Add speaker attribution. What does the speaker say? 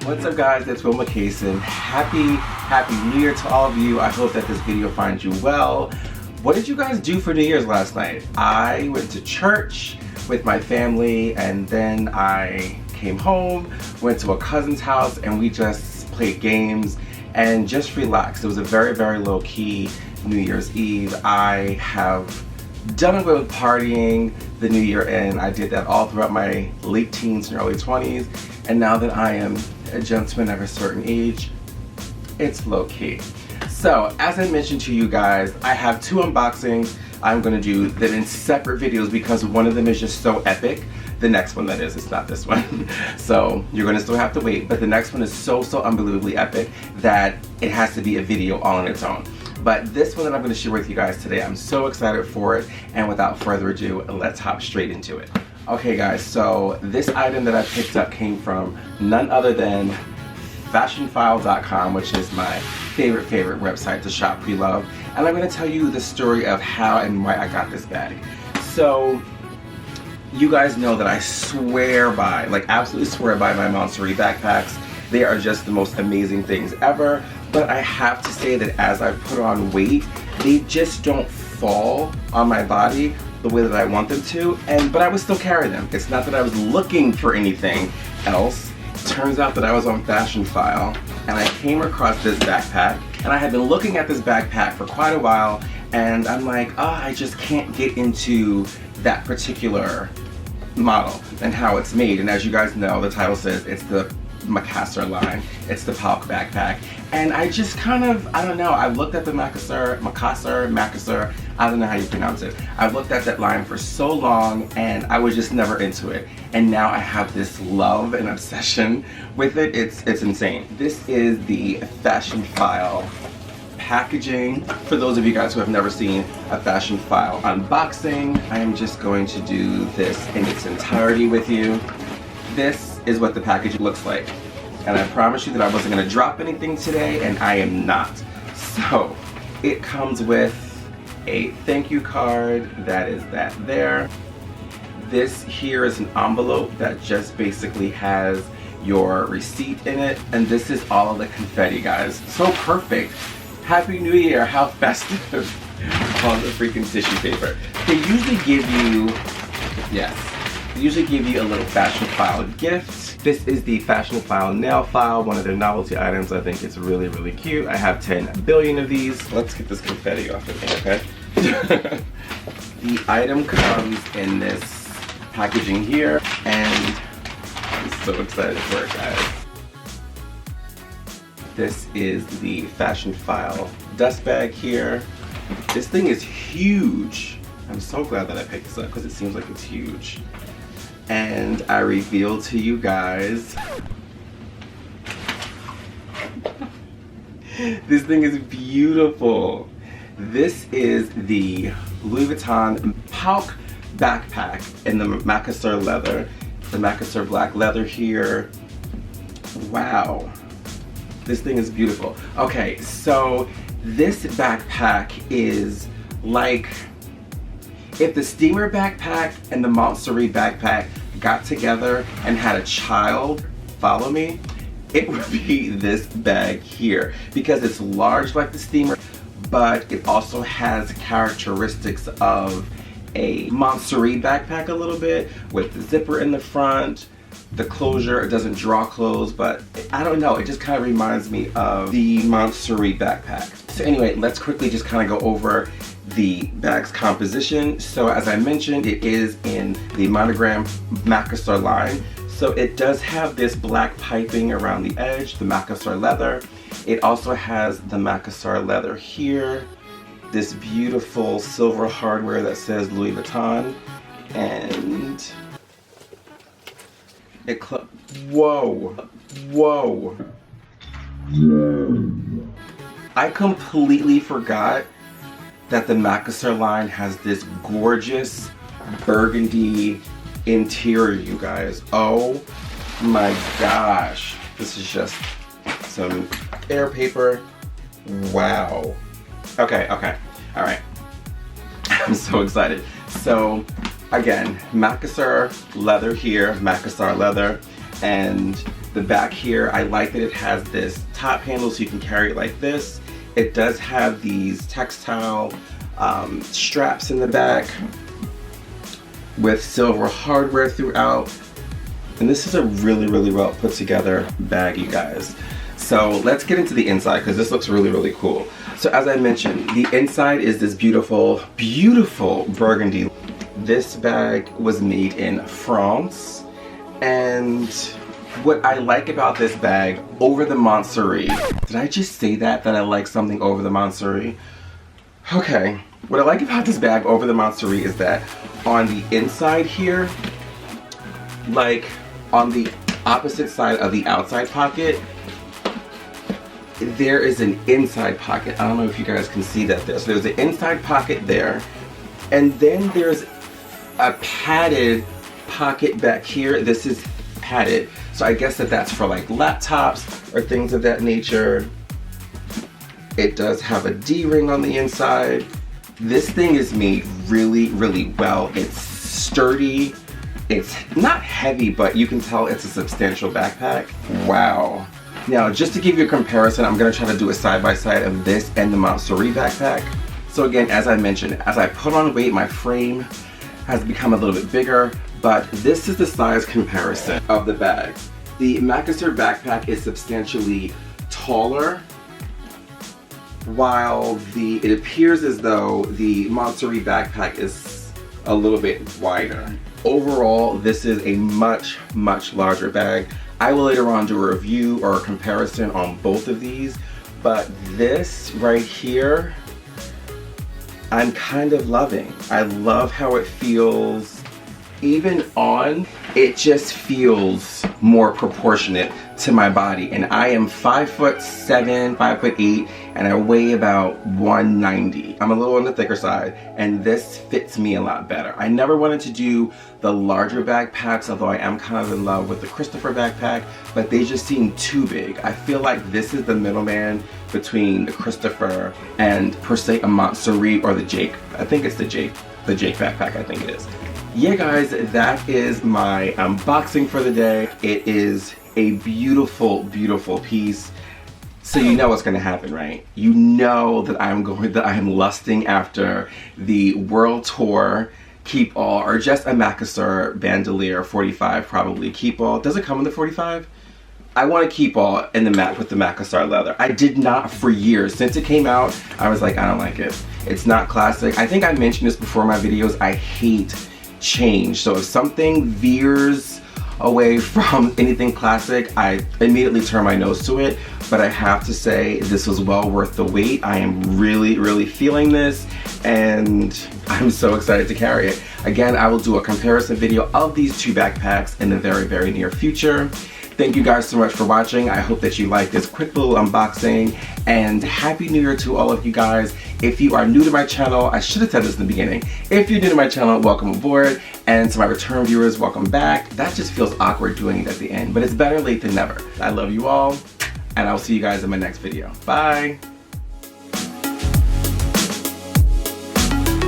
Speaker 1: What's up guys, it's Wil Mikāhson. Happy New Year to all of you. I hope that this video finds you well. What did you guys do for New Year's last night? I went to church with my family and then I came home, went to a cousin's house and we just played games and just relaxed. It was a very low-key New Year's Eve. I have done away with partying the new year and I did that all throughout my late teens and early 20s. And now that I am a gentleman of a certain age, it's low-key. So, as I mentioned to you guys, I have two unboxings. I'm gonna do them in separate videos because one of them is just so epic. The next one, that is, it's not this one. So, you're gonna still have to wait, but the next one is so unbelievably epic that it has to be a video all on its own. But this one that I'm gonna share with you guys today, I'm so excited for it, and without further ado, let's hop straight into it. Okay guys, so this item that I picked up came from none other than Fashionphile.com, which is my favorite website to shop pre-love. And I'm going to tell you the story of how and why I got this bag. So, you guys know that I swear by, like absolutely swear by my Monsterie backpacks. They are just the most amazing things ever. But I have to say that as I put on weight, they just don't fall on my body the way that I want them to, but I would still carry them. It's not that I was looking for anything else. Turns out that I was on Fashionphile and I came across this backpack, and I had been looking at this backpack for quite a while, and I'm like, oh, I just can't get into that particular model and how it's made. And as you guys know, the title says it's the Mikahson line. It's the Palk backpack. And I just kind of, I don't know, I looked at the Mikahson, I don't know how you pronounce it. I've looked at that line for so long and I was just never into it. And now I have this love and obsession with it. It's insane. This is the Fashionphile packaging. For those of you guys who have never seen a Fashionphile unboxing, I am just going to do this in its entirety with you. This is what the package looks like. And I promise you that I wasn't going to drop anything today, and I am not. So, it comes with a thank you card, that is that there. This here is an envelope that just basically has your receipt in it, and this is all of the confetti, guys. So perfect. Happy New Year, how festive. On the freaking tissue paper. They usually give you, yes, they usually give you a little Fashionphile gift. This is the Fashionphile nail file, one of their novelty items. I think it's really cute. I have 10 billion of these. Let's get this confetti off of here, okay? The item comes in this packaging here, and I'm so excited for it, guys. This is the Fashionphile dust bag here. This thing is huge. I'm so glad that I picked this up because it seems like it's huge. And I reveal to you guys, this thing is beautiful. This is the Louis Vuitton Palk backpack in the Mikahson leather, the Mikahson black leather here. Wow, this thing is beautiful. Okay, so this backpack is like if the Steamer backpack and the Monsterie backpack got together and had a child, follow me, it would be this bag here. Because it's large like the Steamer, but it also has characteristics of a Monsterie backpack a little bit, with the zipper in the front, the closure, it doesn't draw closed, but I don't know, it just kind of reminds me of the Monsterie backpack. So anyway, let's quickly just kind of go over the bag's composition. So as I mentioned, it is in the monogram Mikahson line. So it does have this black piping around the edge, the Mikahson leather. It also has the Mikahson leather here, this beautiful silver hardware that says Louis Vuitton, and it whoa. I completely forgot that the Mikahson line has this gorgeous burgundy interior, you guys. Oh my gosh. This is just some air paper. Wow. Okay, alright. I'm so excited. So, again, Mikahson leather here, Mikahson leather, and The back here, I like that it has this top handle so you can carry it like this. It does have these textile straps in the back with silver hardware throughout. And this is a really, really well put together bag, you guys. So let's get into the inside because this looks really, really cool. So as I mentioned, the inside is this beautiful, beautiful burgundy. This bag was made in France. And what I like about this bag over the Montsouris, did I just say that I like something over the Montsouris? Okay, what I like about this bag over the Montsouris is that on the inside here, like on the opposite side of the outside pocket, there is an inside pocket. I don't know if you guys can see that there. So there's an inside pocket there, and then there's a padded pocket back here. This is padded, so I guess that's for like laptops or things of that nature. It does have a D-ring on the inside. This thing is made really, really well. It's sturdy. It's not heavy, but you can tell it's a substantial backpack. Wow. Now, just to give you a comparison, I'm gonna try to do a side-by-side of this and the Montsouris backpack. So again, as I mentioned, as I put on weight, my frame has become a little bit bigger, but this is the size comparison of the bag. The Mikahson backpack is substantially taller, while it appears as though the Montsouris backpack is a little bit wider. Overall, this is a much, much larger bag. I will later on do a review or a comparison on both of these, but this right here, I'm kind of loving. I love how it feels. Even on, it just feels more proportionate to my body. And I am 5'7", 5'8", and I weigh about 190. I'm a little on the thicker side, and this fits me a lot better. I never wanted to do the larger backpacks, although I am kind of in love with the Christopher backpack, but they just seem too big. I feel like this is the middleman between the Christopher and per se a Montsouris or the Jake. I think it's the Jake backpack, I think it is. Yeah guys, that is my unboxing for the day. It is a beautiful, beautiful piece. So you know what's gonna happen, right? You know that I am lusting after the World Tour Keep All, or just a Mikahson bandolier 45 probably. Keep All, does it come in the 45? I want to Keep All in the mat with the Mikahson leather. I did not for years. Since it came out, I was like, I don't like it. It's not classic. I think I mentioned this before in my videos. I hate change. So if something veers away from anything classic, I immediately turn my nose to it. But I have to say, this was well worth the wait. I am really, really feeling this, and I'm so excited to carry it. Again, I will do a comparison video of these two backpacks in the very, very near future. Thank you guys so much for watching. I hope that you liked this quick little unboxing, and Happy New Year to all of you guys. If you are new to my channel, I should have said this in the beginning. If you're new to my channel, welcome aboard. And to my return viewers, welcome back. That just feels awkward doing it at the end, but it's better late than never. I love you all, and I'll see you guys in my next video. Bye.